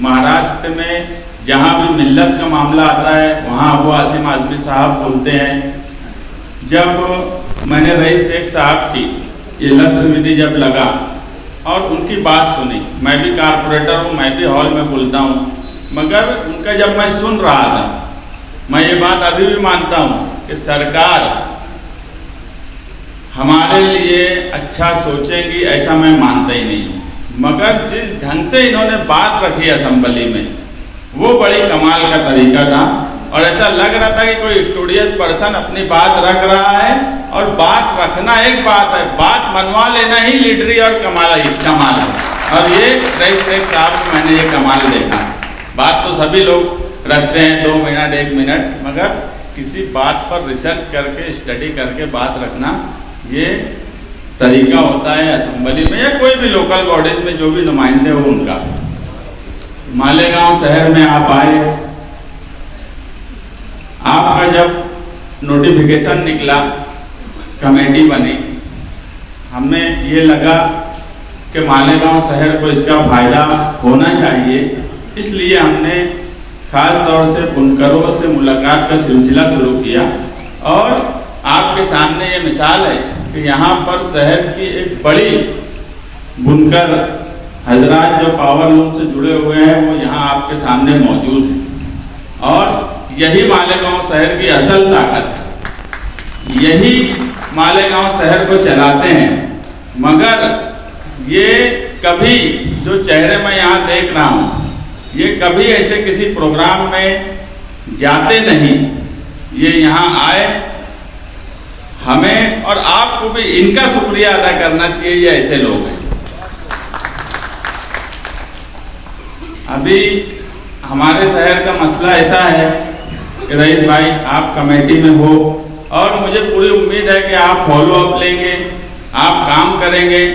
महाराष्ट्र में जहाँ भी मिल्लत का मामला आता है वहाँ अबू आसिम आज़मी साहब बोलते हैं। जब मैंने रईस शेख साहब की ये लक्ष्य विधि जब लगा और उनकी बात सुनी, मैं भी कारपोरेटर हूँ, मैं भी हॉल में बोलता हूँ, मगर उनका जब मैं सुन रहा था, मैं ये बात अभी भी मानता हूँ कि सरकार हमारे लिए अच्छा सोचेंगी ऐसा मैं मानता ही नहीं हूँ। मगर जिस ढंग से इन्होंने बात रखी असेंबली में वो बड़ी कमाल का तरीका था और ऐसा लग रहा था कि कोई स्टूडियस पर्सन अपनी बात रख रहा है। और बात रखना एक बात है, बात मनवा लेना ही लीडरी और कमाल है। और ये रईस शेख साहब को मैंने ये कमाल देखा। बात तो सभी लोग रखते हैं 2 मिनट 1 मिनट, मगर किसी बात पर रिसर्च करके स्टडी करके बात रखना ये तरीका होता है असेंबली में या कोई भी लोकल बॉडीज में जो भी नुमाइंदे हो उनका। मालेगांव शहर में आप आए, आपका जब नोटिफिकेशन निकला, कमेटी बनी, हमें ये लगा कि मालेगांव शहर को इसका फायदा होना चाहिए, इसलिए हमने खास तौर से बुनकरों से मुलाकात का सिलसिला शुरू किया। और आपके सामने ये मिसाल है कि यहाँ पर शहर की एक बड़ी बुनकर हजरात जो पावर लूम से जुड़े हुए हैं वो यहाँ आपके सामने मौजूद हैं। और यही मालेगांव शहर की असल ताकत है, यही मालेगांव शहर को चलाते हैं। मगर ये कभी जो चेहरे मैं यहाँ देख रहा हूँ ये कभी ऐसे किसी प्रोग्राम में जाते नहीं, ये यहाँ आए। हमें और आपको भी इनका शुक्रिया अदा करना चाहिए, ये ऐसे लोग हैं। अभी हमारे शहर का मसला ऐसा है कि रईस भाई आप कमेटी में हो और मुझे पूरी उम्मीद है कि आप फॉलो अप लेंगे, आप काम करेंगे।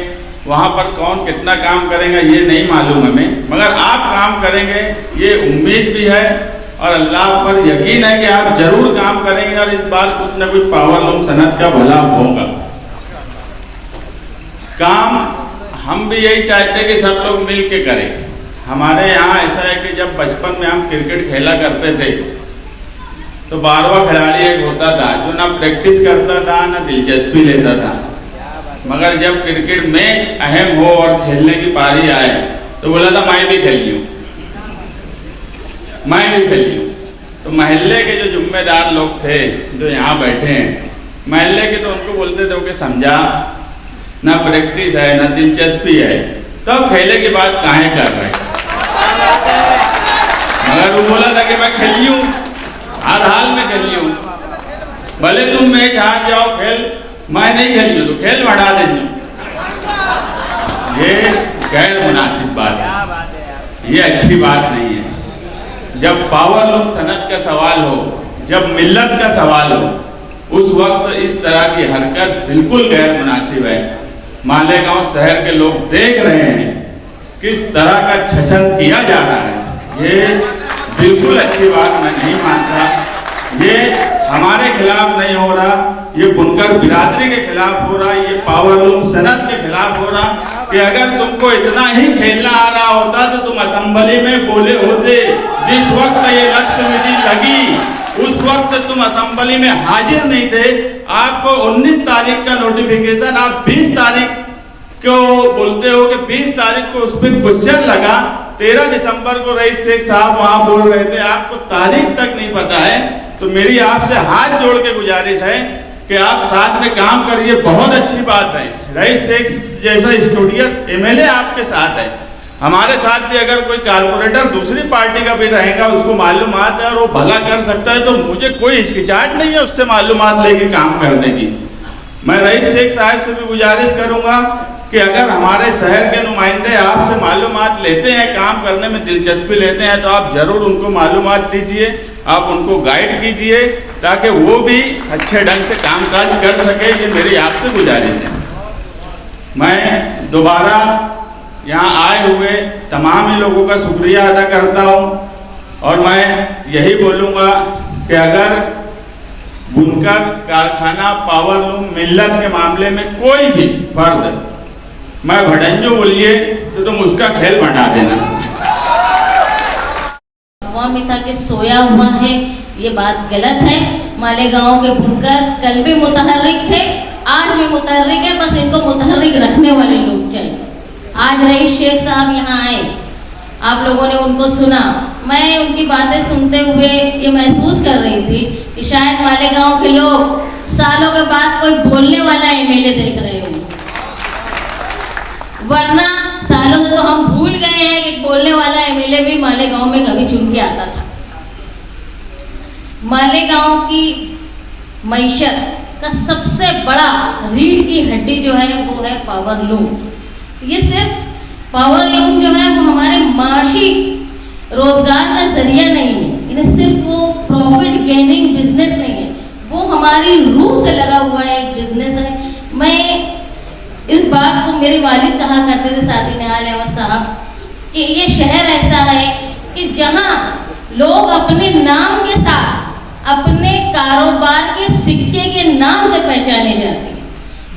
वहाँ पर कौन कितना काम करेगा ये नहीं मालूम हमें, मगर आप काम करेंगे ये उम्मीद भी है और अल्लाह पर यकीन है कि आप जरूर काम करेंगे और इस बार कुछ न कुछ पावर लूम सनत का भला होगा। काम हम भी यही चाहते हैं कि सब लोग मिल के करें। हमारे यहाँ ऐसा है कि जब बचपन में हम क्रिकेट खेला करते थे तो 12वां खिलाड़ी एक होता था जो ना प्रैक्टिस करता था ना दिलचस्पी लेता था, मगर जब क्रिकेट मैच अहम हो और खेलने की पारी आए तो बोला था मैं भी खेल लूँ, मैं भी खेल लूँ। तो महल्ले के जो जिम्मेदार लोग थे जो यहाँ बैठे हैं महल्ले के, तो उनको बोलते थे कि समझा ना प्रैक्टिस है ना दिलचस्पी है, तब खेले की बात काहे कर रहे हैं। मगर वो बोला था कि मैं खेल लूँ, हर हाल में खेल लूँ, भले तुम मैच हार जाओ खेल, मैं नहीं खेल लूँ तो खेल बढ़ा दे दूँ। ये गैर मुनासिब बात है, ये अच्छी बात नहीं है। जब पावर लूम सनत का सवाल हो, जब मिल्लत का सवाल हो, उस वक्त इस तरह की हरकत बिल्कुल गैर मुनासिब है। मालेगांव शहर के लोग देख रहे हैं किस तरह का छछन किया जा रहा है, ये बिल्कुल अच्छी बात मैं नहीं मानता। ये हमारे खिलाफ नहीं हो रहा, ये बुनकर बिरादरी के खिलाफ हो रहा, ये पावर लूम सनत के खिलाफ हो रहा। कि अगर तुमको इतना ही खेलना आ रहा होता तो तुम असेंबली में बोले होते। जिस वक्त ये लक्ष्य विधि लगी उस वक्त तुम असेंबली में हाजिर नहीं थे। आपको 19 तारीख का नोटिफिकेशन, आप 20 तारीख को बोलते हो कि 20 तारीख को उस पर क्वेश्चन लगा, 13 दिसंबर को रईस शेख साहब वहां बोल रहे थे, आपको तारीख तक नहीं पता है। तो मेरी आपसे हाथ जोड़ के गुजारिश है कि आप साथ में काम करिए, बहुत अच्छी बात है। रईस शेख जैसा स्टूडियस एमएलए आपके साथ है, हमारे साथ भी अगर कोई कारपोरेटर दूसरी पार्टी का भी रहेगा, उसको मालूमात है और वो भला कर सकता है, तो मुझे कोई हिचकिचाहट नहीं है उससे मालूमात लेके काम करने की। मैं रईस शेख साहब से भी गुजारिश करूंगा कि अगर हमारे शहर के नुमाइंदे आपसे मालूमात लेते हैं, काम करने में दिलचस्पी लेते हैं, तो आप जरूर उनको मालूमात दीजिए, आप उनको गाइड कीजिए ताकि वो भी अच्छे ढंग से कामकाज कर सके। ये मेरी आपसे गुजारिश है। मैं दोबारा यहाँ आए हुए तमाम ही लोगों का शुक्रिया अदा करता हूँ और मैं यही बोलूँगा कि अगर बुनकर कारखाना पावर लूम मिल्लत के मामले में कोई भी फर्द मैं भड़ंजो बोलिए तो तुम उसका खेल बढ़ा देना। में था कि सोया हुआ है, ये बात गलत है। मालेगांव के बुनकर कल भी मुतहर्रिक थे, आज भी मुतहर्रिक है, बस इनको मुतहर्रिक रखने वाले लोग चाहिए। आज रईस शेख साहब यहाँ आए, आप लोगों ने उनको सुना। मैं उनकी बातें सुनते हुए ये महसूस कर रही थी कि शायद मालेगांव के लोग सालों के बाद कोई बोलने वाला एमएलए देख रहे होंगे, वरना सालों से तो हम भूल गए हैं कि बोलने वाला एमएलए भी मालेगांव में कभी चुन के आता था। मालेगांव की मईशत का सबसे बड़ा रीढ़ की हड्डी जो है वो है पावर लूम। ये सिर्फ पावर लूम जो है वो हमारे माशी रोजगार का जरिया नहीं है, इन्हें सिर्फ वो प्रॉफिट गेनिंग बिजनेस नहीं है, वो हमारी रूह से लगा हुआ एक बिजनेस है। मैं इस बात को मेरे वालिद कहा करते थे, साथी निहाल अहमद साहब, कि ये शहर ऐसा है कि जहाँ लोग अपने नाम के साथ अपने कारोबार के सिक्के के नाम से पहचाने जाते हैं।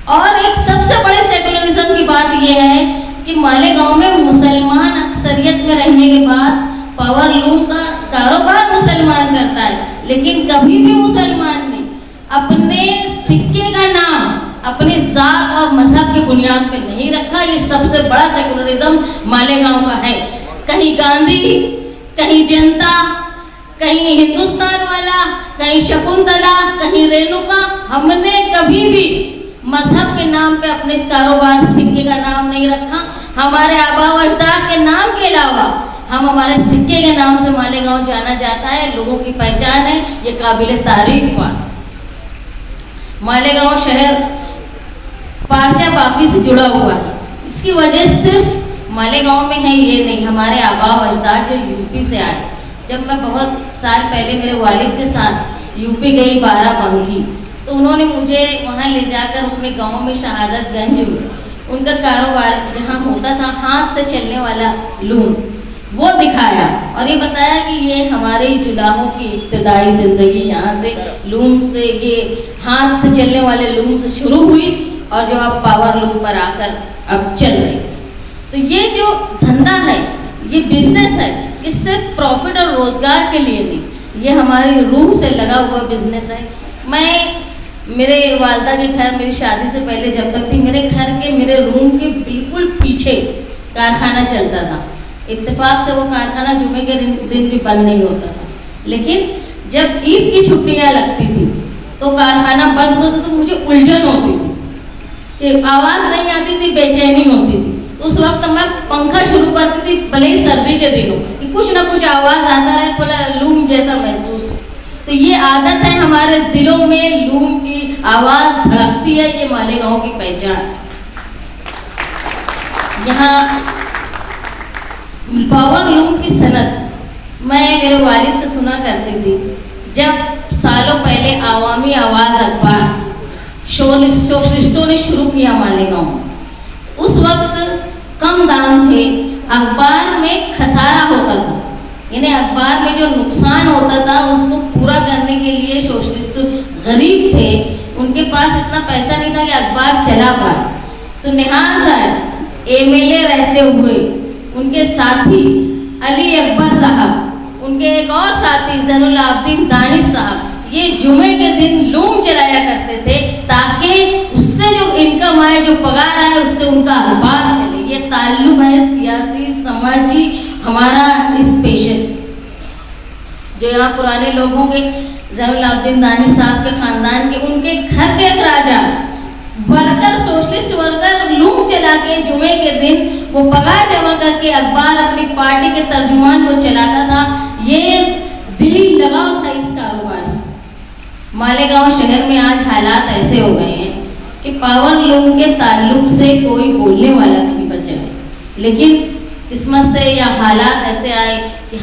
और एक सबसे बड़े सेकुलरिज्म की बात यह है कि मालेगांव में मुसलमान अक्सरियत में रहने के बाद पावर लूम का कारोबार मुसलमान करता है, लेकिन कभी भी मुसलमान ने अपने सिक्के का नाम अपने जात और मजहब की बुनियाद पे नहीं रखा। ये सबसे बड़ा सेकुलरिज्म मालेगांव का है। कहीं गांधी, कहीं जनता, कहीं हिंदुस्तान वाला, कहीं शकुंतला, कहीं रेणुका, हमने कभी भी मजहब के नाम पे अपने कारोबार सिक्के का नाम नहीं रखा। हमारे आबा व अजदाद के नाम के अलावा हम हमारे सिक्के के नाम से मालेगांव जाना जाता है, लोगों की पहचान है, ये काबिल तारीफ बात। मालेगांव शहर पारचा बाफी से जुड़ा हुआ है। इसकी वजह सिर्फ मालेगांव में है ये नहीं, हमारे आबा व अजदाद जो यूपी से आए। जब मैं बहुत साल पहले मेरे वालिद के साथ यूपी गई बाराबंकी, तो उन्होंने मुझे वहाँ ले जाकर अपने गांव में शहादतगंज में उनका कारोबार जहाँ होता था हाथ से चलने वाला लूम, वो दिखाया और ये बताया कि ये हमारे जुलाहों की इब्तदाई ज़िंदगी यहाँ से लूम से, ये हाथ से चलने वाले लूम से शुरू हुई और जो अब पावर लूम पर आकर अब चल रही। तो ये जो धंधा है, ये बिजनेस है, ये सिर्फ प्रॉफिट और रोजगार के लिए नहीं, ये हमारी रूह से लगा हुआ बिजनेस है। मैं मेरे वालदा के घर मेरी शादी से पहले जब तक थी, मेरे घर के मेरे रूम के बिल्कुल पीछे कारखाना चलता था। इत्तेफाक से वो कारखाना जुमे के दिन भी बंद नहीं होता था, लेकिन जब ईद की छुट्टियां लगती थी तो कारखाना बंद होता तो मुझे उलझन होती थी कि आवाज़ नहीं आती थी, बेचैनी होती थी। उस वक्त मैं पंखा शुरू करती थी, भले ही सर्दी के दिनों, कि कुछ ना कुछ आवाज़ आता रहे, थोड़ा लूम जैसा महसूस हो। तो ये आदत है हमारे दिलों में, लूम की आवाज़ धड़कती है, ये मालेगांव की पहचान। यहाँ पावर लूम की सनत मैं मेरे वालिद से सुना करती थी। जब सालों पहले आवामी आवाज़ अखबार सोशलिस्टों ने शुरू किया मालेगांव में, उस वक्त कम दाम थे, अखबार में खसारा होता था, यानी अखबार में जो नुकसान होता था उसको पूरा करने के लिए सोशलिस्ट गरीब थे, उनके पास इतना पैसा नहीं था कि अखबार चला पाए। तो निहाल साहब एमएलए रहते हुए उनके साथी अली अकबर साहब, उनके एक और साथी ज़ैनुल आबदीन दानिश साहब, ये जुमे के दिन लूम चलाया करते थे ताकि उससे जो इनकम आए, जो पगार आए, उससे उनका अखबार चले। ये ताल्लुक है सियासी समाजी हमारा इस पेशे से। जो यहाँ पुराने लोग होंगे, ज़ैनुल आबदीन दानिश साहब के ख़ानदान के, उनके घर के अखराजात वर्कर, सोशलिस्ट वर्कर लूम चला के जुमे के दिन वो पगार जमा करके अखबार अपनी पार्टी के तर्जुमान को चलाता था। ये दिली लगाव था इस कारोबार से। मालेगांव शहर में आज हालात ऐसे हो गए हैं कि पावर लूम के ताल्लुक से कोई बोलने वाला नहीं बचा है, लेकिन किस्मत से या हालात ऐसे आए कि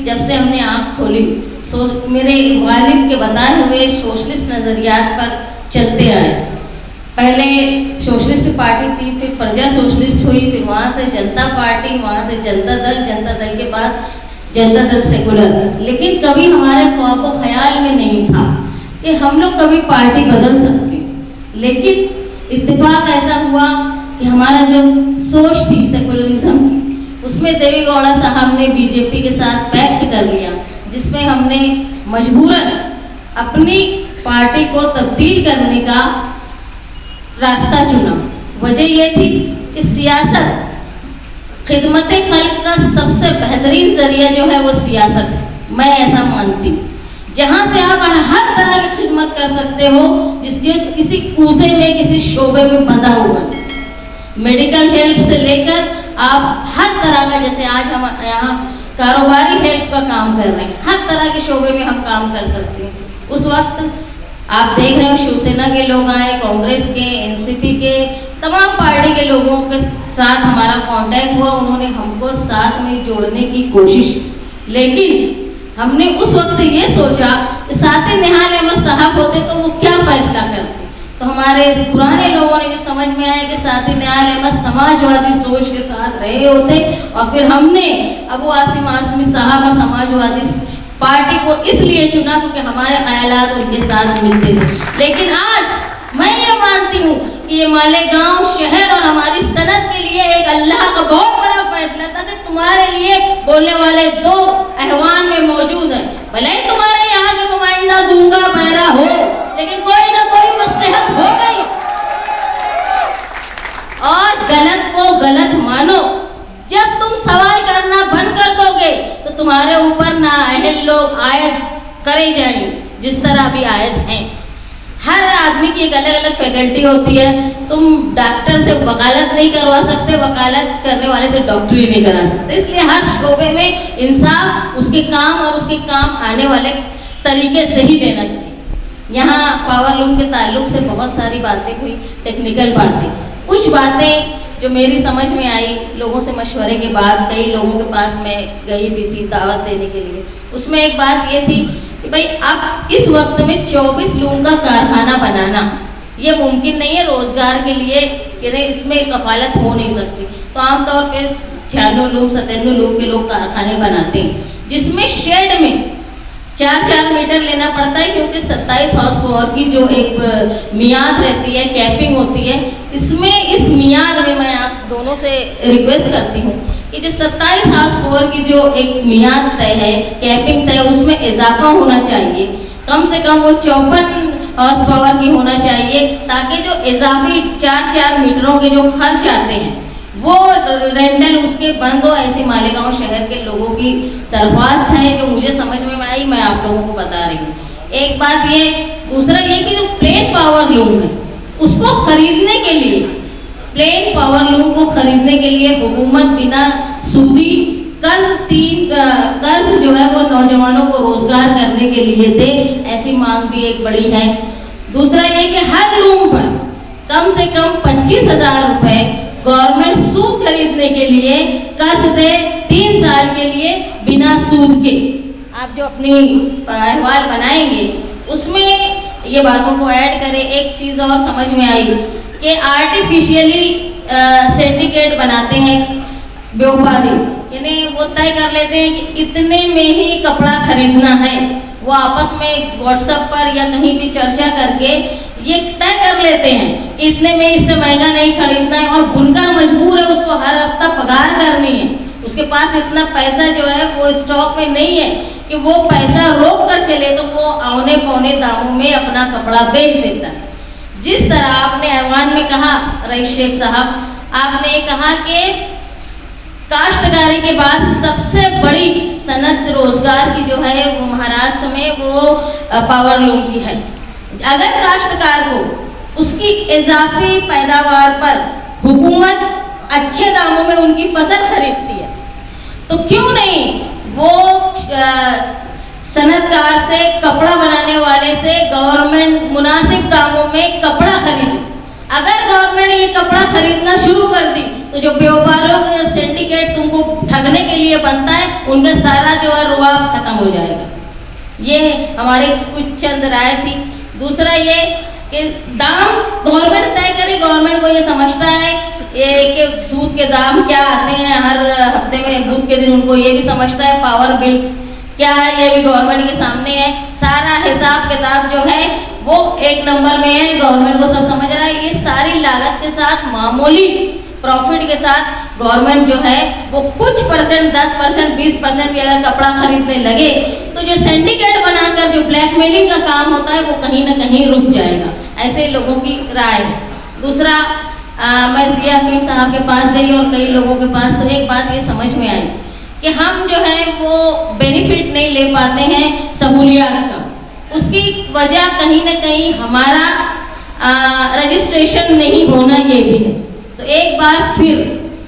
जब से हमने आँख खोली, मेरे वालिद के बताए हुए सोशलिस्ट नज़रियात पर चलते आए। पहले सोशलिस्ट पार्टी थी, फिर प्रजा सोशलिस्ट हुई, फिर वहाँ से जनता पार्टी, वहाँ से जनता दल के बाद जनता दल सेकुलर। लेकिन कभी हमारे ख्वाब व ख्याल में नहीं था कि हम लोग कभी पार्टी बदल सकते। लेकिन इत्तेफाक ऐसा हुआ कि हमारा जो सोच थी सेकुलरिज्म की, उसमें देवी गौड़ा साहब ने बीजेपी के साथ पैक्ट कर लिया, जिसमें हमने मजबूरन अपनी पार्टी को तब्दील करने का रास्ता चुना। वजह यह थी कि सियासत, खिदमत खल्क का सबसे बेहतरीन जरिया जो है वो सियासत है, मैं ऐसा मानती हूँ। जहाँ से आप हर तरह की खिदमत कर सकते हो, जिसके किसी कूसे में, किसी शोबे में बंधा हुआ, मेडिकल हेल्प से लेकर आप हर तरह का, जैसे आज हम यहाँ कारोबारी हेल्प का काम कर रहे हैं, हर तरह के शोबे में हम काम कर सकते हैं। उस वक्त आप देख रहे हो शिवसेना के लोग आए, कांग्रेस के, एनसीपी के, तमाम पार्टी के लोगों के साथ हमारा कांटेक्ट हुआ, उन्होंने हमको साथ में जोड़ने की कोशिश की। लेकिन हमने उस वक्त ये सोचा कि साथी निहाल अहमद साहब होते तो वो क्या फैसला करते। तो हमारे पुराने लोगों ने जो समझ में आया कि साथी निहाल अहमद समाजवादी सोच के साथ रहे होते, और फिर हमने अबू आसिम आज़मी साहब और समाजवादी पार्टी को इसलिए चुना क्योंकि हमारे ख्यालात उनके साथ मिलते थे। लेकिन आज मैं ये मानती हूँ कि ये मालेगांव शहर और हमारी सनत के लिए एक अल्लाह का बहुत बड़ा फैसला था कि तुम्हारे लिए बोलने वाले दो अहवान में मौजूद है। भले ही तुम्हारे यहाँ के नुमाइंदा गूंगा बहरा हो, लेकिन कोई ना कोई मसलहत हो गई, और गलत को गलत मानो। जब तुम सवाल करना बंद कर दोगे तो तुम्हारे ऊपर नाअहल लोग आयत करे जाएंगे, जिस तरह अभी आयत हैं। हर आदमी की एक अलग अलग फैकल्टी होती है। तुम डॉक्टर से वकालत नहीं करवा सकते, वकालत करने वाले से डॉक्टरी नहीं करा सकते। इसलिए हर शोबे में इंसाफ उसके काम और उसके काम आने वाले तरीके से ही देना चाहिए। यहाँ पावर लूम के ताल्लुक से बहुत सारी बातें हुई, टेक्निकल बातें, कुछ बातें जो मेरी समझ में आई लोगों से मशवरे के बाद, कई लोगों के पास मैं गई भी थी दावत देने के लिए। उसमें एक बात ये थी कि भाई अब इस वक्त में 24 लूम का कारखाना बनाना ये मुमकिन नहीं है रोजगार के लिए, इसमें कफालत हो नहीं सकती। तो आमतौर पे 96 लूम 97 लूम के लोग कारखाने बनाते हैं, जिसमें शेड में 4-4 मीटर लेना पड़ता है, क्योंकि 27 हॉर्स पावर की जो एक मियाद रहती है, कैपिंग होती है, इसमें इस मियाद में मैं आप दोनों से रिक्वेस्ट करती हूँ कि जो 27 हॉर्स पावर की जो एक मियाद तय है, कैपिंग तय, उसमें इजाफा होना चाहिए। कम से कम वो 54 हॉर्स पावर की होना चाहिए, ताकि जो इजाफी 4-4 मीटरों के जो खर्च आते हैं वो रेंटल उसके बंद हो। ऐसी मालेगांव शहर के लोगों की दरख्वास्त है जो मुझे समझ में आई, मैं आप लोगों को बता रही हूँ। एक बात ये, दूसरा ये कि जो प्लेन पावर लूम है उसको खरीदने के लिए, प्लेन पावर लूम को खरीदने के लिए हुकूमत बिना सूदी कर्ज जो है वो नौजवानों को रोजगार करने के लिए दे, ऐसी मांग भी एक बड़ी है। दूसरा ये कि हर लूम पर कम से कम 25,000 रुपए गवर्नमेंट सूद खरीदने के लिए कर्ज दे 3 साल के लिए बिना सूद के। आप जो अपनी अहवाल बनाएंगे उसमें ये बातों को ऐड करें। एक चीज़ और समझ में आई कि आर्टिफिशियली सिंडिकेट बनाते हैं व्यापारी, यानी वो तय कर लेते हैं कि इतने में ही कपड़ा खरीदना है। वो आपस में व्हाट्सएप पर या कहीं भी चर्चा करके ये तय कर लेते हैं कि इतने में इससे महंगा नहीं खरीदना है, और बुनकर मजबूर है, उसको हर हफ्ता पगार करनी है, उसके पास इतना पैसा जो है वो स्टॉक में नहीं है कि वो पैसा रोक कर चले, तो वो औने पौने दामों में अपना कपड़ा बेच देता है। जिस तरह आपने अहवान में कहा रईस शेख साहब, आपने कहा कि काश्तकारी के बाद सबसे बड़ी सनत रोजगार की जो है वो महाराष्ट्र में वो पावर लूम की है। अगर काश्तकार को उसकी इजाफी पैदावार पर हुकूमत अच्छे दामों में उनकी फसल खरीदती है, तो क्यों नहीं वो सनतकार से, कपड़ा बनाने वाले से गवर्नमेंट मुनासिब दामों में कपड़ा खरीदे। अगर गवर्नमेंट ये कपड़ा खरीदना शुरू कर दी तो जो व्यापारियों का जो सिंडिकेट तुमको ठगने के लिए बनता है, उनका सारा जो है रुआब खत्म हो जाएगा। ये हमारी कुछ चंद राय थी। दूसरा ये कि दाम गवर्नमेंट तय करे, गवर्नमेंट को ये समझता है ये कि सूद के दाम क्या आते हैं हर हफ्ते में, बुध के दिन उनको ये भी समझता है पावर बिल क्या है, ये भी गवर्नमेंट के सामने है। सारा हिसाब किताब जो है वो एक नंबर में है, गवर्नमेंट को सब समझ रहा है। ये सारी लागत के साथ मामूली प्रॉफिट के साथ गवर्नमेंट जो है वो कुछ परसेंट 10%, 20% भी अगर कपड़ा खरीदने लगे तो जो सिंडिकेट बनाकर जो ब्लैकमेलिंग का काम होता है वो कहीं ना कहीं रुक जाएगा। ऐसे लोगों की राय है। दूसरा, मैं सिया हकीम साहब के पास गई और कई लोगों के पास, तो एक बात ये समझ में आई कि हम जो है वो बेनिफिट नहीं ले पाते हैं सहूलियात का। उसकी वजह कहीं ना कहीं हमारा रजिस्ट्रेशन नहीं होना ये भी है। तो एक बार फिर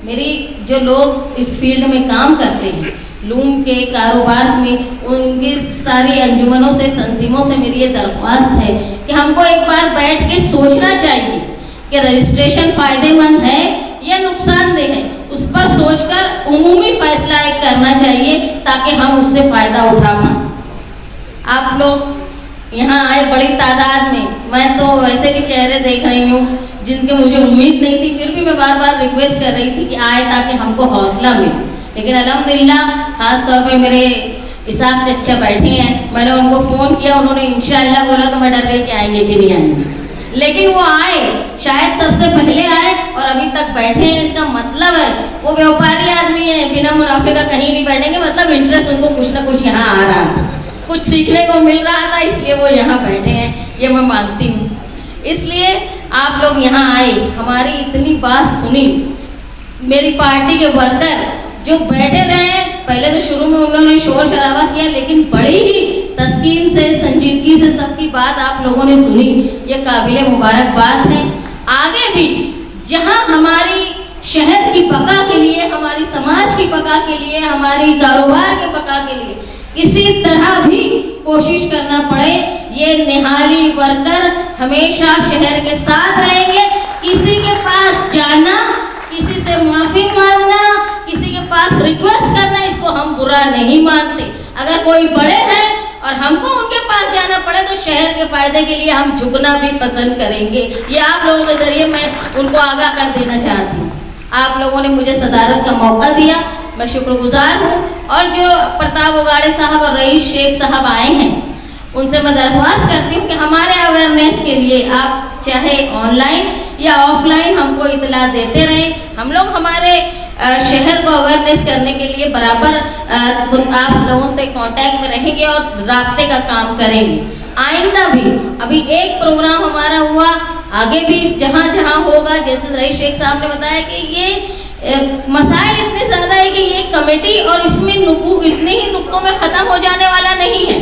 मेरी जो लोग इस फील्ड में काम करते हैं, लूम के कारोबार में, उनकी सारी अंजुमनों से, तंजीमों से मेरी ये दरख्वास्त है कि हमको एक बार बैठ के सोचना चाहिए कि रजिस्ट्रेशन फ़ायदेमंद है या नुकसानदेह है। उस पर सोचकर उमूमी फैसला एक करना चाहिए ताकि हम उससे फ़ायदा उठा पाएँ। आप लोग यहाँ आए बड़ी तादाद में, मैं तो वैसे भी चेहरे देख रही हूँ जिनके मुझे उम्मीद नहीं थी, फिर भी मैं बार बार रिक्वेस्ट कर रही थी कि आए ताकि हमको हौसला मिले। लेकिन अल्हम्दुलिल्लाह ख़ास तौर पे मेरे इसाक चच्चा बैठे हैं, मैंने उनको फ़ोन किया, उन्होंने इंशाअल्लाह बोला, तो मैं डर गई कि आएंगे कि नहीं आएंगे, लेकिन वो आए, शायद सबसे पहले आए और अभी तक बैठे हैं। इसका मतलब है वो व्यापारी आदमी है, बिना मुनाफे का कहीं नहीं बैठेंगे, मतलब इंटरेस्ट उनको कुछ ना कुछ यहाँ आ रहा था, कुछ सीखने को मिल रहा था, इसलिए वो यहाँ बैठे हैं, ये मैं मानती हूँ। इसलिए आप लोग यहाँ आए, हमारी इतनी बात सुनी, मेरी पार्टी के वर्कर जो बैठे रहे, पहले तो शुरू में उन्होंने शोर शराबा किया, लेकिन बड़ी ही तस्कीन से, संजीदगी से सबकी बात आप लोगों ने सुनी, ये काबिल मुबारकबाद है। आगे भी जहाँ हमारी शहर की बका के लिए, हमारी समाज की बका के लिए, हमारी कारोबार के बका के लिए किसी तरह भी कोशिश करना पड़े, ये निहाली वर्कर हमेशा शहर के साथ रहेंगे। किसी के पास जाना, किसी से माफ़ी मांगना, किसी के पास रिक्वेस्ट करना, इसको हम बुरा नहीं मानते। अगर कोई बड़े हैं और हमको उनके पास जाना पड़े तो शहर के फायदे के लिए हम झुकना भी पसंद करेंगे। ये आप लोगों के जरिए मैं उनको आगाह कर देना चाहती हूँ। आप लोगों ने मुझे सदारत का मौका दिया, मैं शुक्रगुजार हूँ। और जो प्रताप उगाड़े साहब और रईस शेख साहब आए हैं, उनसे मैं दरख्वास्त करती हूँ कि हमारे अवेयरनेस के लिए आप चाहे ऑनलाइन या ऑफलाइन हमको इतला देते रहें। हम लोग हमारे शहर को अवेयरनेस करने के लिए बराबर आप लोगों से कांटेक्ट में रहेंगे और राब्ते का काम करेंगे। आइंदा भी, अभी एक प्रोग्राम हमारा हुआ, आगे भी जहाँ जहाँ होगा, जैसे रईस शेख साहब ने बताया कि ये मसाइल इतने ज़्यादा है कि ये कमेटी और इसमें इतने ही नुक्तों में ख़त्म हो जाने वाला नहीं है,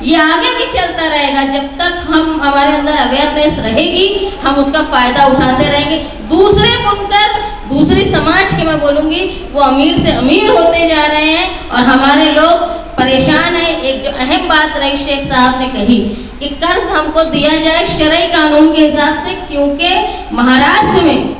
ये आगे भी चलता रहेगा। जब तक हमारे अंदर अवेयरनेस रहेगी, हम उसका फ़ायदा उठाते रहेंगे। दूसरे बुनकर, दूसरी समाज के मैं बोलूँगी, वो अमीर से अमीर होते जा रहे हैं और हमारे लोग परेशान हैं। एक जो अहम बात रईस शेख साहब ने कही कि कर्ज हमको दिया जाए शरई कानून के हिसाब से, क्योंकि महाराष्ट्र में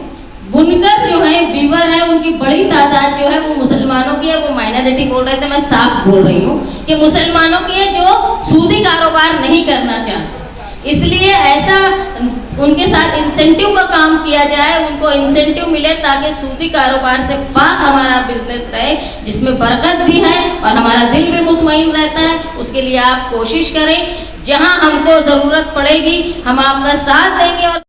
बुनकर जो है, वीवर है, उनकी बड़ी तादाद जो है वो मुसलमानों की है। वो माइनॉरिटी बोल रहे थे, मैं साफ बोल रही हूँ कि मुसलमानों की है जो सूदी कारोबार नहीं करना चाहते। इसलिए ऐसा उनके साथ इंसेंटिव का काम किया जाए, उनको इंसेंटिव मिले ताकि सूदी कारोबार से पाक हमारा बिजनेस रहे, जिसमें बरकत भी है और हमारा दिल भी मुतमईन रहता है। उसके लिए आप कोशिश करें, जहाँ हमको ज़रूरत पड़ेगी हम आपका साथ देंगे। और